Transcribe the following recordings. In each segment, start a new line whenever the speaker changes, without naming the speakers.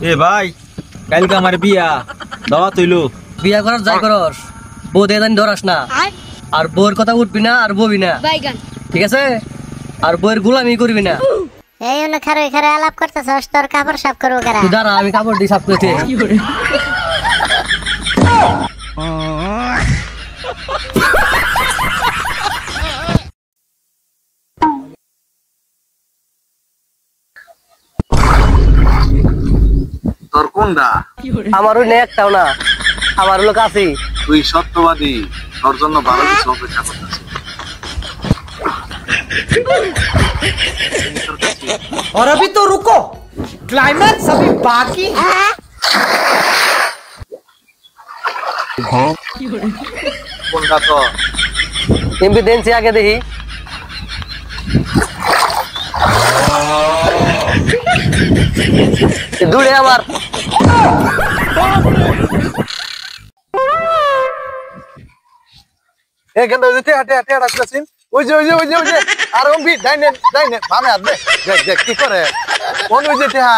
এ ভাই কালকে আমার বিয়া দাওয়া তৈলো
বিয়া করার যাই করস বউ দিয়ে জানি ধরাস না আর বউয়ের কথা উঠবি না আর ববি না ঠিক আছে আর বউয়ের গোলামি করবি না
এই হলো খারে খারে আলাপ করতেছস তোর কাপড় সাফ করব কারা
তুই দাঁড়া আমি কাপড় দিয়ে সাফ করতে
তোর কোনটা
আমার ওই একটাও না আমার হলো কাছি
তুই সত্যবাদী তোর জন্য ভালো কিছু অপেক্ষা করতেছি
और अभी तो रुको क्लाइमैक्स अभी बाकी है
কোনটা তো
এমবিডেন্স আগে দেখি দূরে আমার
এখান থেকে টেহা টেহা টেহা রাখতেছিস ওই যে আর ওম বি ডাইনে ভামে আসবে দেখ কি করে কোন ওই যে টেহা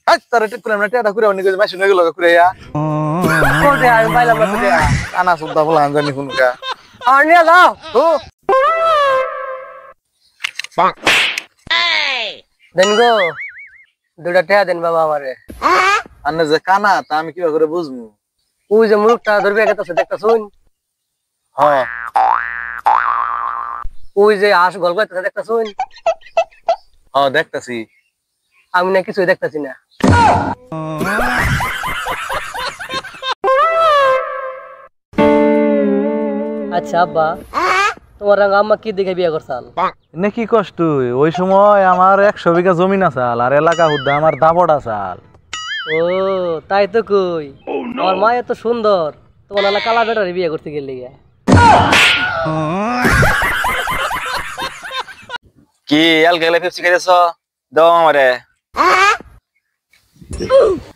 আজ তার টেক করে না টেহা করে অনেক মাসি নগে লগা করে
কোটে আমি পাইলাম না কোটে
কানা সুদা বলা জানি কোনকা
আর নিয়ে যাও
ও
দেন গো দুটা টেয়া দেন বাবা আমারে
আন্না যে কানা তা আমি কিবা করে বুঝমু
ওই যে মুখটা ধরবে গেছে দেখতা শুন
হ্যাঁ
ওই যে আস গল্প করতেছে দেখতা শুন
হ্যাঁ দেখতাছি
আমি না কিছুই দেখতাছি না আচ্ছা আব্বা তোমার আম্মা কি দেখে বিয়ে করছাল
নে কি কষ্ট ওই সময় আমার 100 বিঘা জমিন আসাল আর এলাকা হুদ্দা আমার দাবড় আসাল
ও তাই তো কই আমার মা এত সুন্দর তোমার নালা কালা বেটারে বিয়ে করতে গেলে
কি এল গেলে পেপসি খাইতেছ দাও আমারে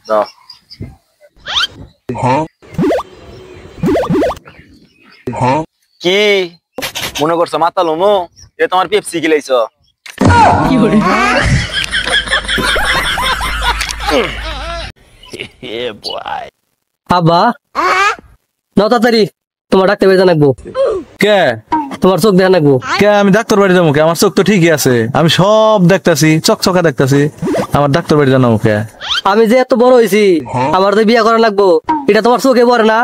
দাও কি মনে করছো মাথা লোমো এ তোমার পেপসি গিলাইছ
আব্বা নাও তাড়াতাড়ি তোমার ডাক্তার বাড়ি জানাবো
কে
তোমার চোখ দেখা নাকবো
কে আমি ডাক্তার বাড়ি যাবো কে আমার চোখ তো ঠিকই আছে আমি সব দেখতাছি চকচকা দেখতাছি আমার ডাক্তার বাড়ি জানাবো কে
আমি যে এত বড় হয়েছি আমার তো বিয়ে করা লাগবো এটা তোমার চোখে পড়ে না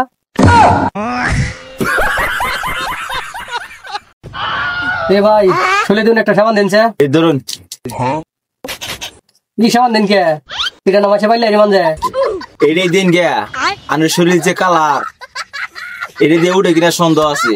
এ ভাই চলে দিন একটা সাবান দিনছে
এই ধরুন
কি সাবান দিন কে এটা নামাছে পাইলে রিমান যায়
এটাই দিন গিয়া আনের শরীর যে কালার এটা দিয়ে উঠে কিনা সন্দেহ আছে